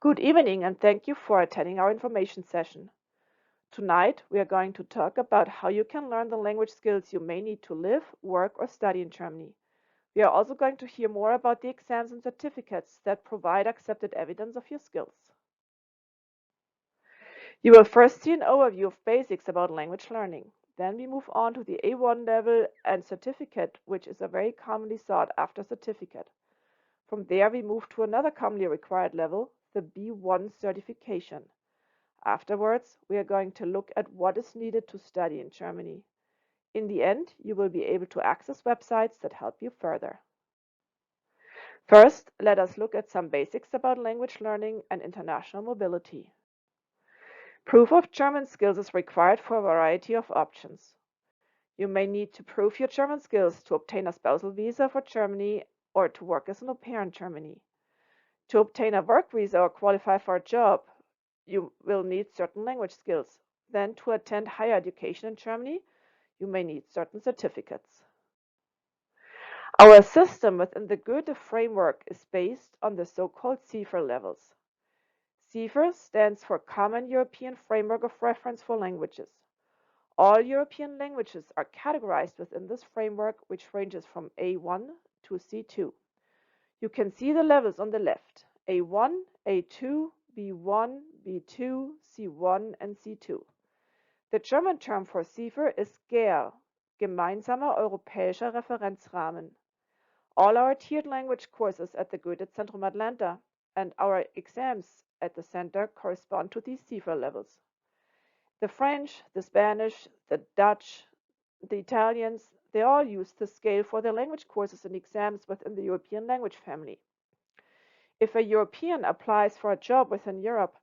Good evening and thank you for attending our information session. Tonight we are going to talk about how you can learn the language skills you may need to live, work, or study in Germany. We are also going to hear more about the exams and certificates that provide accepted evidence of your skills. You will first see an overview of basics about language learning. Then we move on to the A1 level and certificate, which is a very commonly sought after certificate. From there we move to another commonly required level, the B1 certification. Afterwards, we are going to look at what is needed to study in Germany. In the end, you will be able to access websites that help you further. First, let us look at some basics about language learning and international mobility. Proof of German skills is required for a variety of options. You may need to prove your German skills to obtain a spousal visa for Germany or to work as an au pair in Germany. To obtain a work visa or qualify for a job, you will need certain language skills. Then, to attend higher education in Germany, you may need certain certificates. Our system within the Goethe framework is based on the so-called CIFR levels. CIFR stands for Common European Framework of Reference for Languages. All European languages are categorized within this framework, which ranges from A1 to C2. You can see the levels on the left: A1, A2, B1, B2, C1, and C2. The German term for CIFR is GER, Gemeinsamer Europäischer Referenzrahmen. All our tiered language courses at the Goethe-Zentrum Atlanta and our exams at the center correspond to these CIFR levels. The French, the Spanish, the Dutch, the Italians, they all use the scale for their language courses and exams within the European language family. If a European applies for a job within Europe,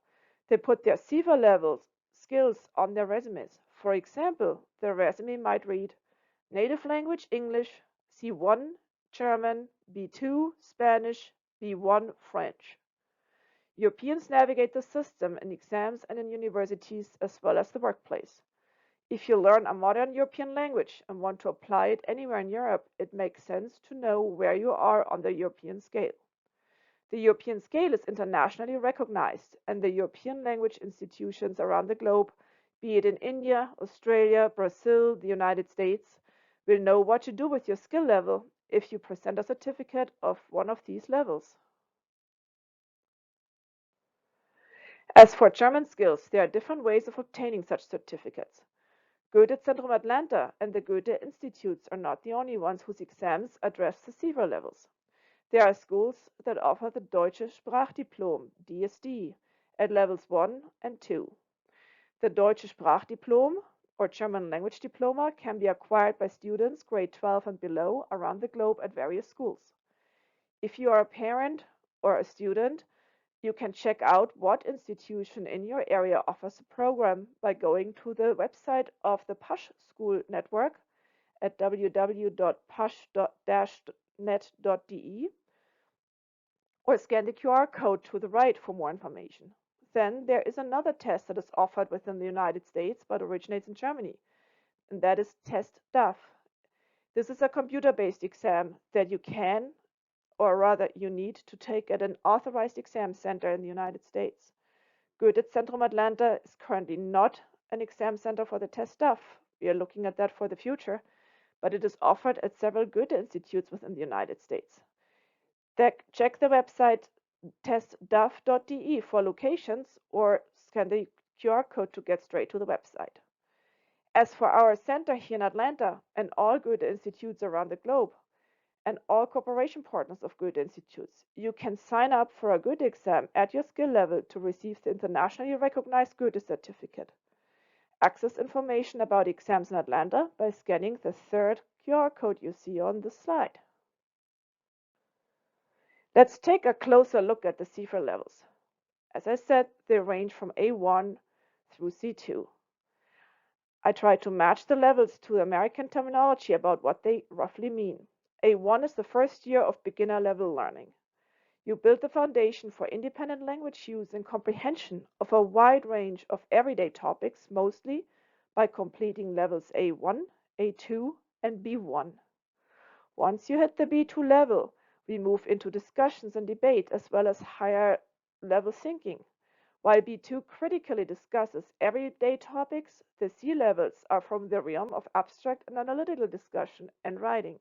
they put their CIFR levels skills on their resumes. For example, the resume might read native language English, C1 German, B2 Spanish, B1 French. Europeans navigate the system in exams and in universities as well as the workplace. If you learn a modern European language and want to apply it anywhere in Europe, it makes sense to know where you are on the European scale. The European scale is internationally recognized, and the European language institutions around the globe, be it in India, Australia, Brazil, the United States, will know what to do with your skill level if you present a certificate of one of these levels. As for German skills, there are different ways of obtaining such certificates. Goethe-Zentrum Atlanta and the Goethe Institutes are not the only ones whose exams address the CIFR levels. There are schools that offer the Deutsche Sprachdiplom, DSD, at levels 1 and 2. The Deutsche Sprachdiplom, or German language diploma, can be acquired by students grade 12 and below around the globe at various schools. If you are a parent or a student, you can check out what institution in your area offers the program by going to the website of the PASH School Network at www.pash-net.de or scan the QR code to the right for more information. Then there is another test that is offered within the United States but originates in Germany, and that is Test DAF. This is a computer-based exam that you can, or rather you need to take at an authorized exam center in the United States. Goethe-Zentrum Atlanta is currently not an exam center for the Test DAF. We are looking at that for the future, but it is offered at several Goethe institutes within the United States. Check the website testdaf.de for locations or scan the QR code to get straight to the website. As for our center here in Atlanta and all Goethe institutes around the globe and all cooperation partners of Goethe institutes, you can sign up for a Goethe exam at your skill level to receive the internationally recognized Goethe certificate. Access information about exams in Atlanta by scanning the third QR code you see on this slide. Let's take a closer look at the CIFR levels. As I said, they range from A1 through C2. I try to match the levels to American terminology about what they roughly mean. A1 is the first year of beginner level learning. You build the foundation for independent language use and comprehension of a wide range of everyday topics, mostly by completing levels A1, A2, and B1. Once you hit the B2 level, we move into discussions and debate as well as higher level thinking. While B2 critically discusses everyday topics, the C levels are from the realm of abstract and analytical discussion and writing.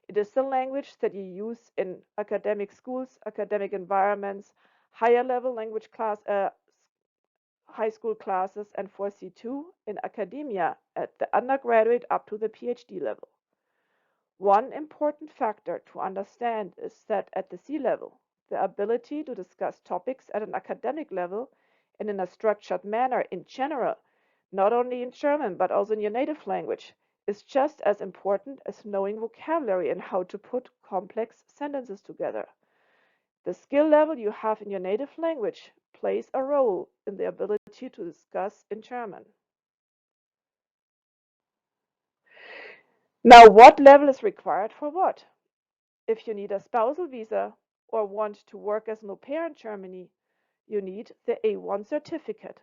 It is the language that you use in academic schools, academic environments, higher level language high school classes, and for C2 in academia at the undergraduate up to the PhD level. One important factor to understand is that at the C level, the ability to discuss topics at an academic level and in a structured manner in general, not only in German but also in your native language, is just as important as knowing vocabulary and how to put complex sentences together. The skill level you have in your native language plays a role in the ability to discuss in German. Now, what level is required for what? If you need a spousal visa or want to work as an au pair in Germany, you need the A1 certificate.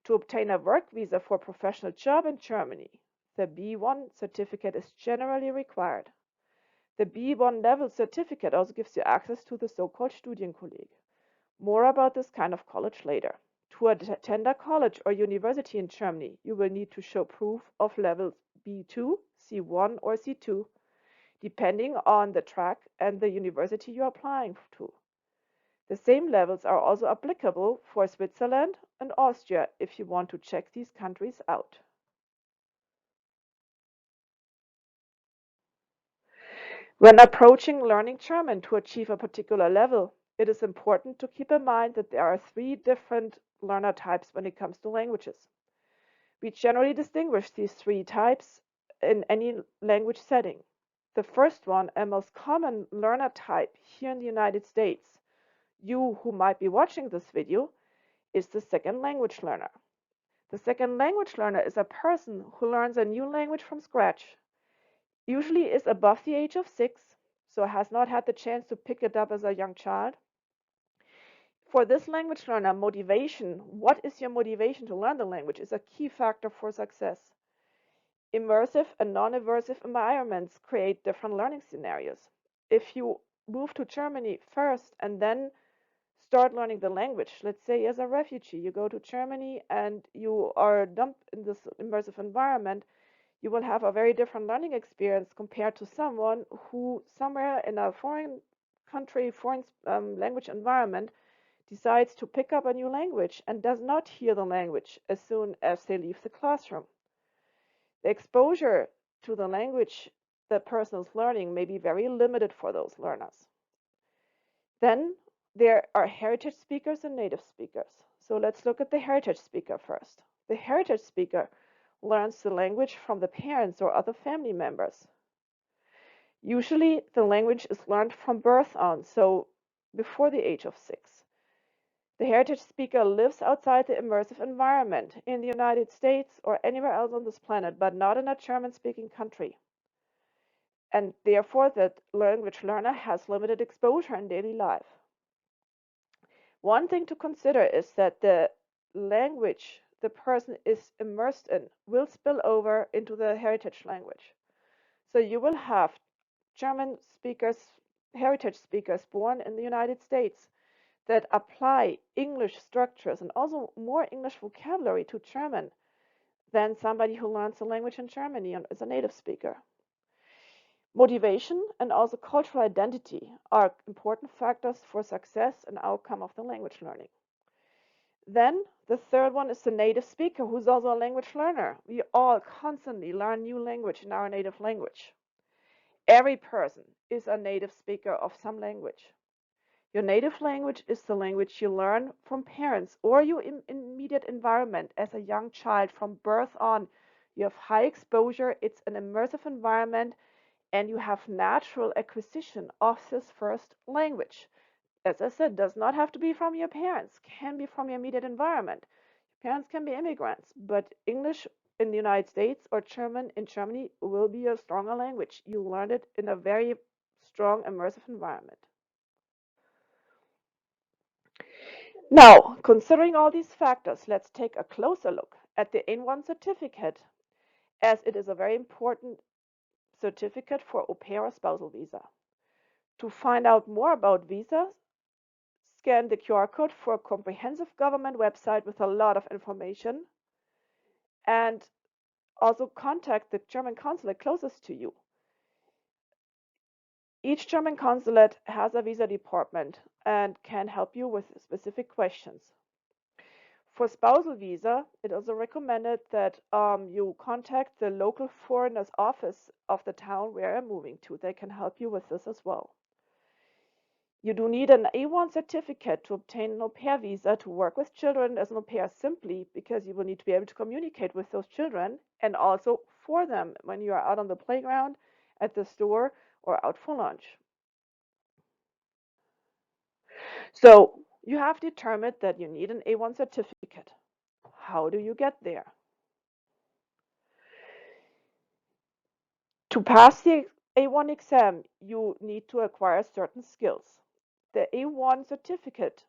To obtain a work visa for a professional job in Germany, the B1 certificate is generally required. The B1 level certificate also gives you access to the so-called Studienkolleg. More about this kind of college later. To attend a college or university in Germany, you will need to show proof of levels B2, C1, or C2, depending on the track and the university you are applying to. The same levels are also applicable for Switzerland and Austria if you want to check these countries out. When approaching learning German to achieve a particular level, it is important to keep in mind that there are three different learner types when it comes to languages. We generally distinguish these three types in any language setting. The first one, and most common learner type here in the United States, you who might be watching this video, is the second language learner. The second language learner is a person who learns a new language from scratch, usually is above the age of 6, so has not had the chance to pick it up as a young child. For this language learner, motivation, what is your motivation to learn the language, is a key factor for success. Immersive and non-immersive environments create different learning scenarios. If you move to Germany first and then start learning the language, let's say as a refugee, you go to Germany and you are dumped in this immersive environment, you will have a very different learning experience compared to someone who somewhere in a foreign country, foreign language environment decides to pick up a new language and does not hear the language as soon as they leave the classroom. The exposure to the language the person is learning may be very limited for those learners. Then there are heritage speakers and native speakers. So let's look at the heritage speaker first. The heritage speaker learns the language from the parents or other family members. Usually the language is learned from birth on, so before the age of 6. The heritage speaker lives outside the immersive environment in the United States or anywhere else on this planet, but not in a German-speaking country. And therefore, the language learner has limited exposure in daily life. One thing to consider is that the language the person is immersed in will spill over into the heritage language. So you will have German speakers, heritage speakers born in the United States that apply English structures and also more English vocabulary to German than somebody who learns the language in Germany and is a native speaker. Motivation and also cultural identity are important factors for success and outcome of the language learning. Then the third one is the native speaker who's also a language learner. We all constantly learn new language in our native language. Every person is a native speaker of some language. Your native language is the language you learn from parents or your immediate environment as a young child from birth on. You have high exposure, it's an immersive environment, and you have natural acquisition of this first language. As I said, does not have to be from your parents, can be from your immediate environment. Parents can be immigrants, but English in the United States or German in Germany will be a stronger language. You learned it in a very strong immersive environment. Now, considering all these factors, let's take a closer look at the N1 certificate, as it is a very important certificate for au pair or spousal visa. To find out more about visas, scan the QR code for a comprehensive government website with a lot of information, and also contact the German consulate closest to you. Each German consulate has a visa department and can help you with specific questions. For spousal visa, it is also recommended that you contact the local foreigner's office of the town where you're moving to. They can help you with this as well. You do need an A1 certificate to obtain an au pair visa to work with children as an au pair simply because you will need to be able to communicate with those children and also for them when you are out on the playground, at the store, or out for lunch. So you have determined that you need an A1 certificate. How do you get there? To pass the A1 exam, you need to acquire certain skills. The A1 certificate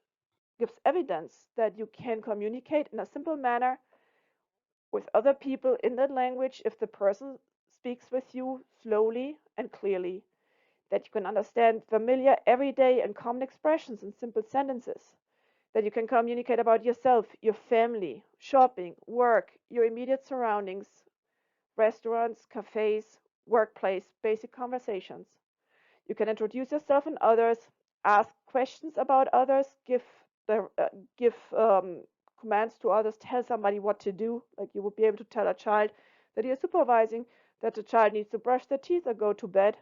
gives evidence that you can communicate in a simple manner with other people in that language if the person speaks with you slowly and clearly, that you can understand familiar, everyday, and common expressions in simple sentences, that you can communicate about yourself, your family, shopping, work, your immediate surroundings, restaurants, cafes, workplace, basic conversations. You can introduce yourself and others, ask questions about others, give commands to others, tell somebody what to do. Like you would be able to tell a child that you're supervising that the child needs to brush their teeth or go to bed.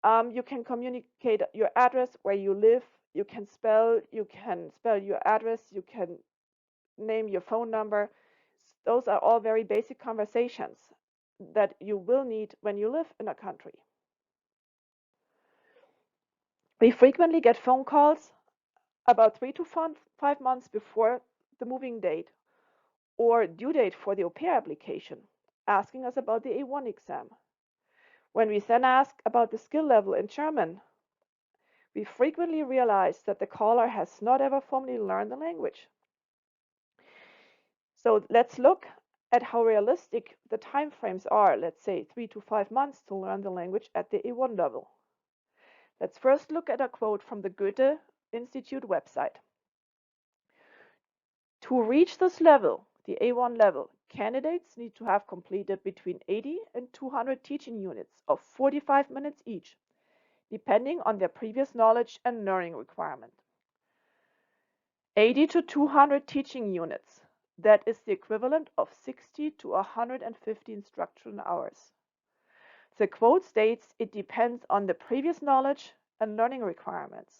You can communicate your address, where you live. You can spell your address. You can name your phone number. Those are all very basic conversations that you will need when you live in a country. We frequently get phone calls about 3 to 5 months before the moving date or due date for the au pair application, asking us about the A1 exam. When we then ask about the skill level in German, we frequently realize that the caller has not ever formally learned the language. So let's look at how realistic the time frames are, let's say 3 to 5 months to learn the language at the A1 level. Let's first look at a quote from the Goethe Institute website. To reach this level, the A1 level, candidates need to have completed between 80 and 200 teaching units of 45 minutes each, depending on their previous knowledge and learning requirement. 80 to 200 teaching units, that is the equivalent of 60 to 150 instructional hours. The quote states it depends on the previous knowledge and learning requirements.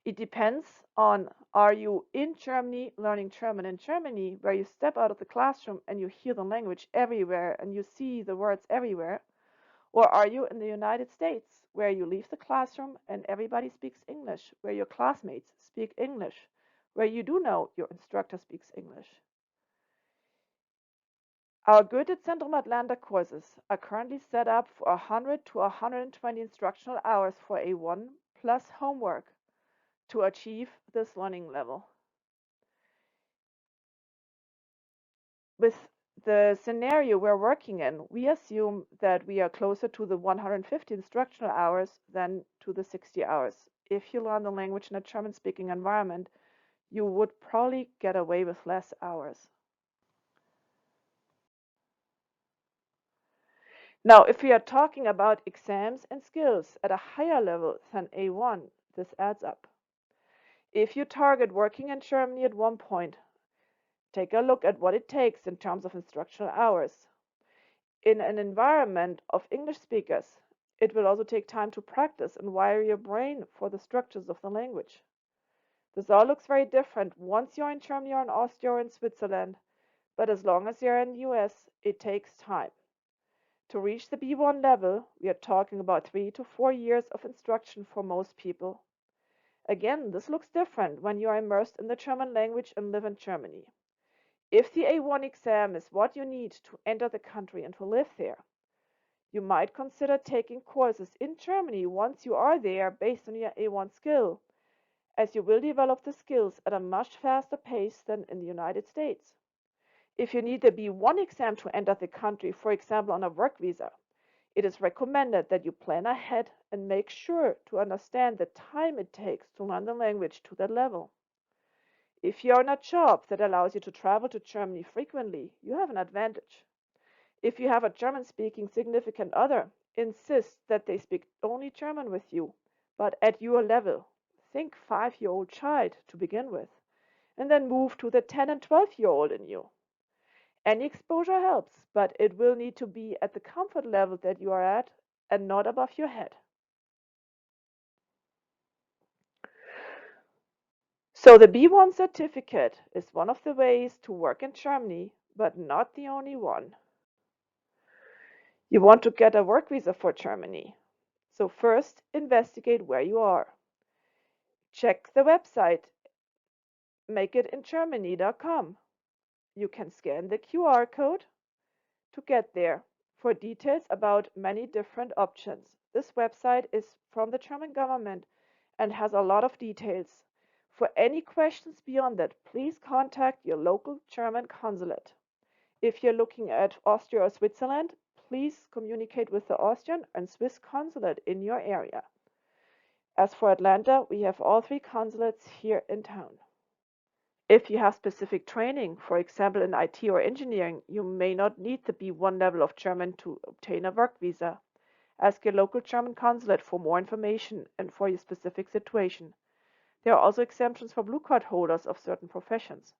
It depends on, are you in Germany learning German in Germany, where you step out of the classroom and you hear the language everywhere and you see the words everywhere? Or are you in the United States, where you leave the classroom and everybody speaks English, where your classmates speak English, where you do know your instructor speaks English? Our Goethe-Zentrum Atlanta courses are currently set up for 100 to 120 instructional hours for A1 plus homework to achieve this learning level. With the scenario we're working in, we assume that we are closer to the 150 instructional hours than to the 60 hours. If you learn the language in a German-speaking environment, you would probably get away with less hours. Now, if we are talking about exams and skills at a higher level than A1, this adds up. If you target working in Germany at one point, take a look at what it takes in terms of instructional hours. In an environment of English speakers, it will also take time to practice and wire your brain for the structures of the language. This all looks very different once you're in Germany or in Austria or in Switzerland, but as long as you're in the US, it takes time. To reach the B1 level, we are talking about 3 to 4 years of instruction for most people. Again, this looks different when you are immersed in the German language and live in Germany. If the A1 exam is what you need to enter the country and to live there, you might consider taking courses in Germany once you are there based on your A1 skill, as you will develop the skills at a much faster pace than in the United States. If you need the B1 exam to enter the country, for example on a work visa, It is recommended that you plan ahead and make sure to understand the time it takes to learn the language to that level. If you are in a job that allows you to travel to Germany frequently, you have an advantage. If you have a German speaking significant other, insist that they speak only German with you, but at your level. Think 5-year-old child to begin with, and then move to the 10 and 12-year-old in you. Any exposure helps, but it will need to be at the comfort level that you are at and not above your head. So the B1 certificate is one of the ways to work in Germany, but not the only one. You want to get a work visa for Germany. So first, investigate where you are. Check the website makeItingermany.com. You can scan the QR code to get there for details about many different options. This website is from the German government and has a lot of details. For any questions beyond that, please contact your local German consulate. If you're looking at Austria or Switzerland, please communicate with the Austrian and Swiss consulate in your area. As for Atlanta, we have all 3 consulates here in town. If you have specific training, for example in IT or engineering, you may not need the B1 level of German to obtain a work visa. Ask your local German consulate for more information and for your specific situation. There are also exemptions for blue card holders of certain professions.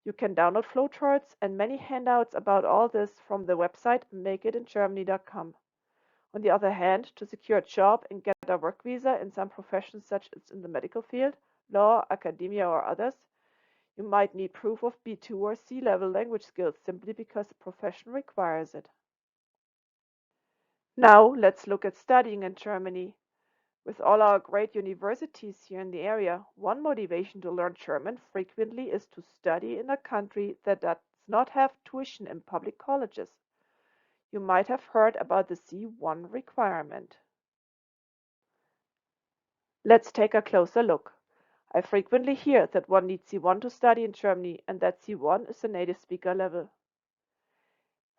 You can download flowcharts and many handouts about all this from the website makeitingermany.com. On the other hand, to secure a job and get a work visa in some professions such as in the medical field, law, academia or others, you might need proof of B2 or C-level language skills simply because the profession requires it. Now let's look at studying in Germany. With all our great universities here in the area, one motivation to learn German frequently is to study in a country that does not have tuition in public colleges. You might have heard about the C1 requirement. Let's take a closer look. I frequently hear that one needs C1 to study in Germany and that C1 is the native speaker level.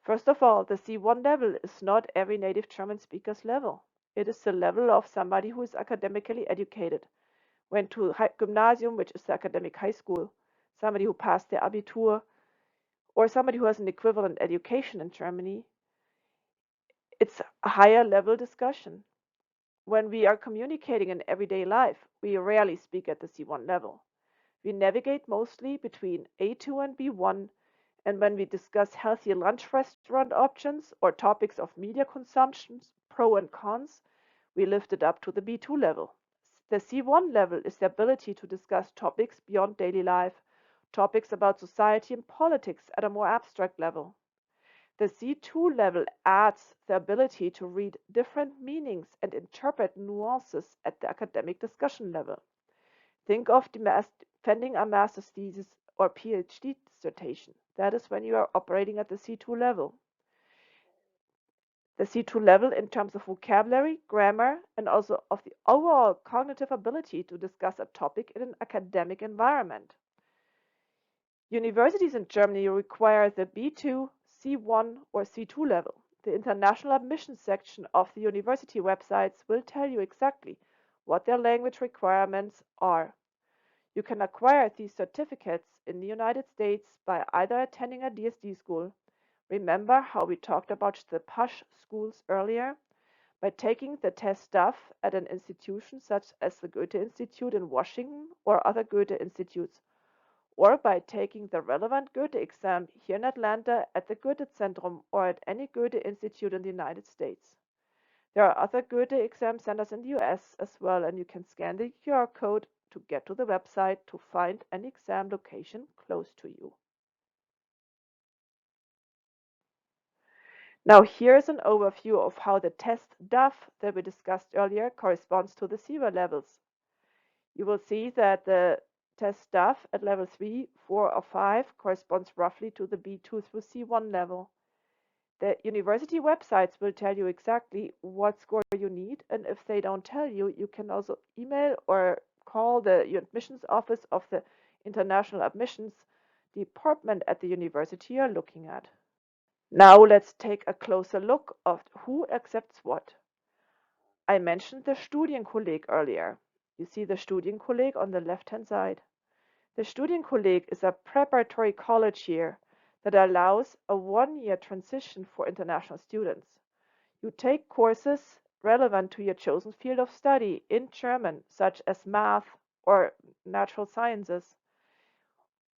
First of all, the C1 level is not every native German speaker's level. It is the level of somebody who is academically educated, went to gymnasium, which is the academic high school, somebody who passed their Abitur, or somebody who has an equivalent education in Germany. It's a higher level discussion. When we are communicating in everyday life, we rarely speak at the C1 level. We navigate mostly between A2 and B1, and when we discuss healthy lunch restaurant options or topics of media consumption, pro and cons, we lift it up to the B2 level. The C1 level is the ability to discuss topics beyond daily life, topics about society and politics at a more abstract level. The C2 level adds the ability to read different meanings and interpret nuances at the academic discussion level. Think of defending a master's thesis or PhD dissertation. That is when you are operating at the C2 level. The C2 level in terms of vocabulary, grammar, and also of the overall cognitive ability to discuss a topic in an academic environment. Universities in Germany require the B2, C1, or C2 level. The international admissions section of the university websites will tell you exactly what their language requirements are. You can acquire these certificates in the United States by either attending a DSD school. Remember how we talked about the PASH schools earlier? By taking the test stuff at an institution such as the Goethe Institute in Washington or other Goethe institutes, or by taking the relevant Goethe exam here in Atlanta at the Goethe-Zentrum or at any Goethe institute in the United States. There are other Goethe exam centers in the US as well, and you can scan the QR code to get to the website to find an exam location close to you. Now here is an overview of how the test DAF that we discussed earlier corresponds to the C1 levels. You will see that the test DAF at level 3, 4, or 5 corresponds roughly to the B2 through C1 level. The university websites will tell you exactly what score you need, and if they don't tell you, you can also email or call the admissions office of the international admissions department at the university you're looking at. Now let's take a closer look at who accepts what. I mentioned the Studienkolleg earlier. You see the Studienkolleg on the left-hand side. The Studienkolleg is a preparatory college year that allows a one-year transition for international students. You take courses relevant to your chosen field of study in German, such as math or natural sciences,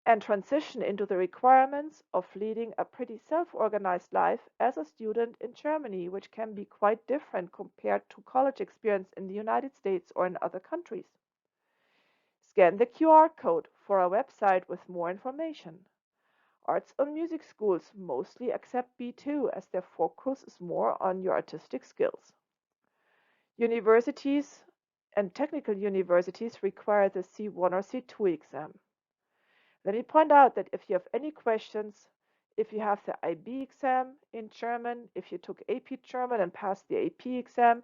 and transition into the requirements of leading a pretty self-organized life as a student in Germany, which can be quite different compared to college experience in the United States or in other countries. Scan the QR code for our website with more information. Arts and music schools mostly accept B2 as their focus is more on your artistic skills. Universities and technical universities require the C1 or C2 exam. Let me point out that if you have any questions, if you have the IB exam in German, if you took AP German and passed the AP exam,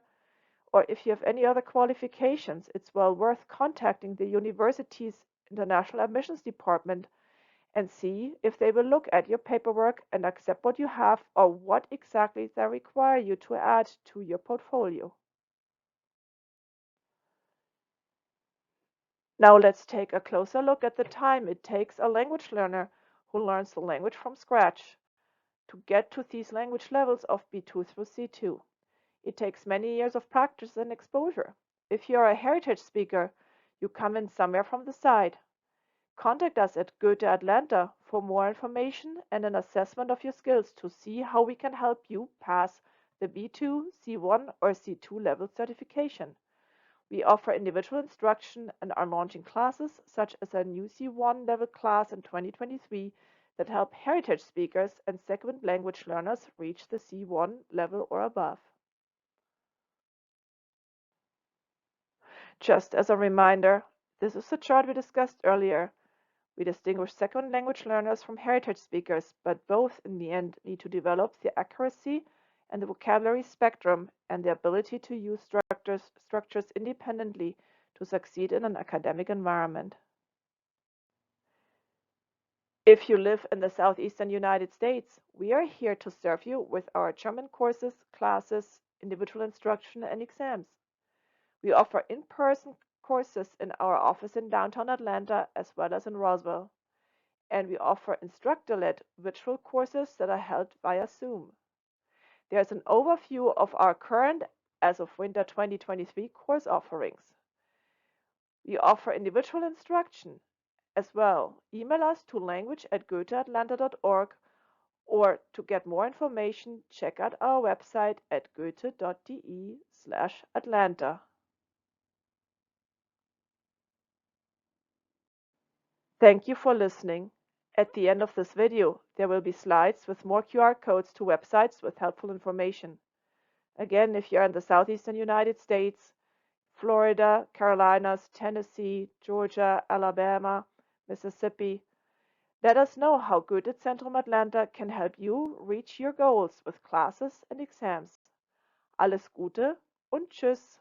or if you have any other qualifications, it's well worth contacting the university's international admissions department and see if they will look at your paperwork and accept what you have or what exactly they require you to add to your portfolio. Now let's take a closer look at the time it takes a language learner who learns the language from scratch to get to these language levels of B2 through C2. It takes many years of practice and exposure. If you are a heritage speaker, you come in somewhere from the side. Contact us at Goethe Atlanta for more information and an assessment of your skills to see how we can help you pass the B2, C1, or C2 level certification. We offer individual instruction and are launching classes such as a new C1 level class in 2023 that help heritage speakers and second language learners reach the C1 level or above. Just as a reminder, this is the chart we discussed earlier. We distinguish second language learners from heritage speakers, but both in the end need to develop the accuracy and the vocabulary spectrum and the ability to use structures independently to succeed in an academic environment. If you live in the southeastern United States, we are here to serve you with our German courses, classes, individual instruction, and exams. We offer in-person courses in our office in downtown Atlanta as well as in Roswell. And we offer instructor-led virtual courses that are held via Zoom. There's an overview of our current, as of winter 2023, course offerings. We offer individual instruction as well. Email us to language@goetheatlanta.org, or to get more information, check out our website at goethe.de/Atlanta. Thank you for listening. At the end of this video, there will be slides with more QR codes to websites with helpful information. Again, if you're in the southeastern United States, Florida, Carolinas, Tennessee, Georgia, Alabama, Mississippi, let us know how Goethe-Zentrum Atlanta can help you reach your goals with classes and exams. Alles Gute und Tschüss!